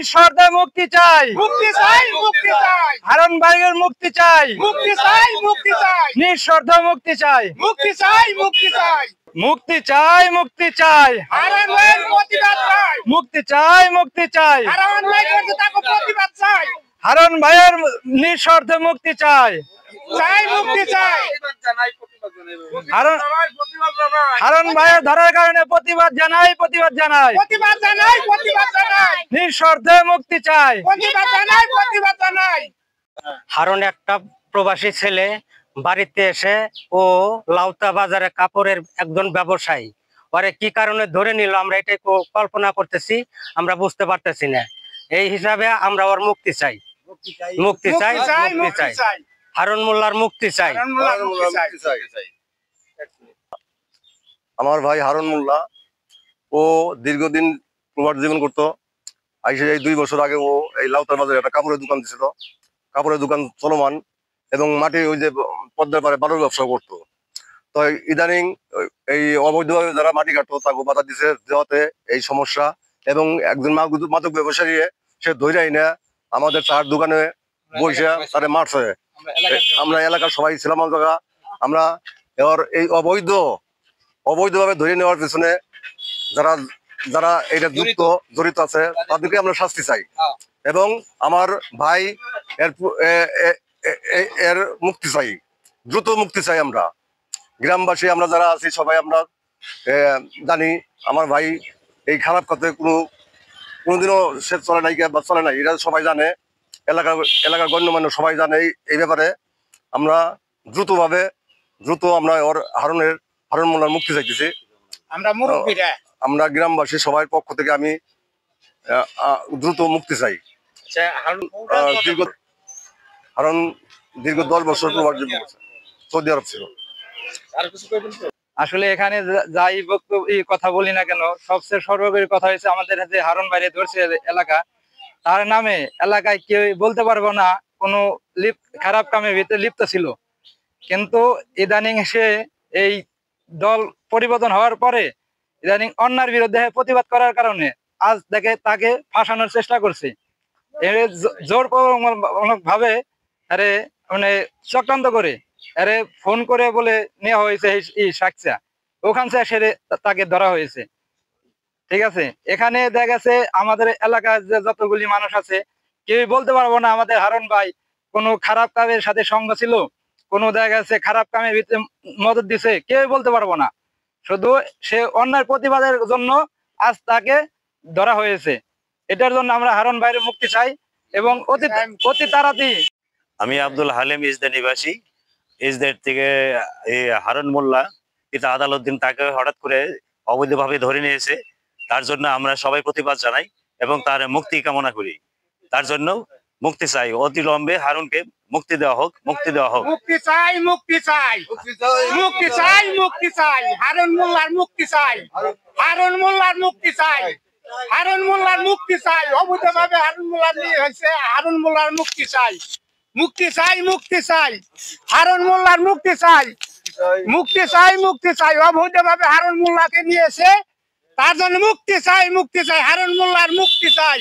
নিঃশর্তে মুক্তি চাই, মুক্তি চাই, মুক্তি চাই, হারুন ভাইয়ের মুক্তি চাই, মুক্তি চাই, মুক্তি চাই, নিঃশর্তে মুক্তি চাই, মুক্তি চাই, মুক্তি চাই, মুক্তি চাই, মুক্তি চাই, হারুন ভাইয়ের প্রতিবাদ চাই, মুক্তি চাই, মুক্তি চাই, হারুন ভাই করতে তাকে প্রতিবাদ চাই, হারুন ভাইয়ের নিঃশর্তে মুক্তি চাই, চাই মুক্তি চাই, হারুন ভাইয়ের ধরার কারণে প্রতিবাদ জানাই, প্রতিবাদ জানাই, প্রতিবাদ জানাই, প্রতিবাদ জানাই, নিঃশর্তে মুক্তি চাই, প্রতিবাদ জানাই, প্রতিবাদ জানাই। হারুন একটা প্রবাসী ছেলে, বাড়িতে এসে ও লাউতা বাজারে কাপড়ের একজন ব্যবসায়ী, ওরে কি কারণে ধরে নিল আমরা এটাই কল্পনা করতেছি, আমরা বুঝতে পারতেছি না। এই হিসাবে আমরা ওর মুক্তি চাই, মুক্তি চাই, মুক্তি চাই, হারুন মোল্লার মুক্তি চাই। আমার ভাই হারুন মোল্লা ও দীর্ঘদিন প্রবাস জীবন করতো। আইসে এই 2 বছর আগে ও এই লাউতার বাজারে একটা কাপড়ের দোকান দিছিল, কাপড়ের দোকান চলমান, এবং মাটি ওই যে পদ্মার পারে বালুর ব্যবসা করতো। তো ইদানিং এই অবৈধভাবে যারা মাটি কাটতো তাকে বাধা দিছে দেওয়াতে এই সমস্যা, এবং একজন মাদক ব্যবসায়ী সে ধৈর্য না আমাদের চার দোকানে বসে তারে মারছে। আমরা এলাকার সবাই ছিলাম জায়গা, আমরা এবার এই অবৈধভাবে ধরে নেওয়ার পিছনে যারা যারা এটা জড়িত আছে তাদেরকে আমরা শাস্তি চাই, এবং আমার ভাই এর মুক্তি চাই, দ্রুত মুক্তি চাই। আমরা গ্রামবাসী আমরা যারা আছি সবাই আমরা জানি আমার ভাই এই খারাপ কথা কোনোদিনও সে চলে নাই বা চলে নাই, এটা সবাই জানে, এলাকার গণ্যমান্য সবাই জানে। এই ব্যাপারে আমরা দ্রুত আমরা ওর হারুন মোল্লার মুক্তি চাইতেছি। আমরা গ্রামবাসী সবার পক্ষ থেকে আমি দ্রুত মুক্তি চাই। হারুন দীর্ঘ 10 বছর প্রবাস জীবন করছে, সৌদি আরব ছিল। আসলে এখানে যাই কথা বলি না কেন, সবচেয়ে সর্বোপরি কথা হয়েছে আমাদের যে হারুন ভাইরে ধরছে এলাকা, তার নামে এলাকায় কেউ বলতে পারবো না কোনো খারাপ কামের ভিতরে লিপ্ত ছিল। কিন্তু ইদানিং সে এই দল পরিবর্তন হওয়ার পরে ইদানিং অন্যায়ের বিরুদ্ধে প্রতিবাদ করার কারণে আজ তাকে ফাঁসানোর চেষ্টা করছে। জোরপূর্বক ভাবে আরে মানে চক্রান্ত করে আরে ফোন করে বলে নেওয়া হয়েছে এই সাক্ষা, ওখান থেকে সেরে তাকে ধরা হয়েছে। ঠিক আছে, এখানে দেখা গেছে আমাদের এলাকার যে যতগুলি মানুষ আছে কেউ বলতে পারবো না আমাদের হারুন ভাই কোনো খারাপ কাজের সাথে সঙ্গ ছিল, কোনো দেখা গেছে খারাপ কামের ভিতরে মদত দিছে, কেউ বলতে পারবো না। শুধু সে অন্যায় প্রতিবাদের জন্য আজ তাকে ধরা হয়েছে। এটার জন্য আমরা হারুন ভাইয়ের মুক্তি চাই এবং অতি তাড়াতাড়ি। আমি আব্দুল হালিম ইসদের নিবাসী। ইসদের থেকে হারুন মোল্লা পিতা আদালত দিন তাকে হঠাৎ করে অবৈধভাবে ধরে নিয়েছে, তার জন্য আমরা সবাই প্রতিবাদ জানাই এবং তার মুক্তি কামনা করি। তার জন্য মুক্তি চাই, অতিলম্বে হারুনকে মুক্তি দেওয়া হোক, মুক্তি দেওয়া হোক। মুক্তি চাই, মুক্তি চাই, মুক্তি চাই, মুক্তি চাই, হারুন মোল্লার মুক্তি চাই, হারুন মোল্লার মুক্তি চাই, হারুন মোল্লার মুক্তি চাই, অবৈধভাবে হারুন মোল্লার নিয়ে হয়েছে, হারুন মোল্লার মুক্তি চাই, মুক্তি চাই, মুক্তি চাই, হারুন মোল্লার মুক্তি চাই, মুক্তি চাই, মুক্তি চাই, অবৈধভাবে হারুন মোল্লাকে নিয়েছে, তার জন্য মুক্তি চাই, মুক্তি চাই, হারুন মোল্লার মুক্তি চাই।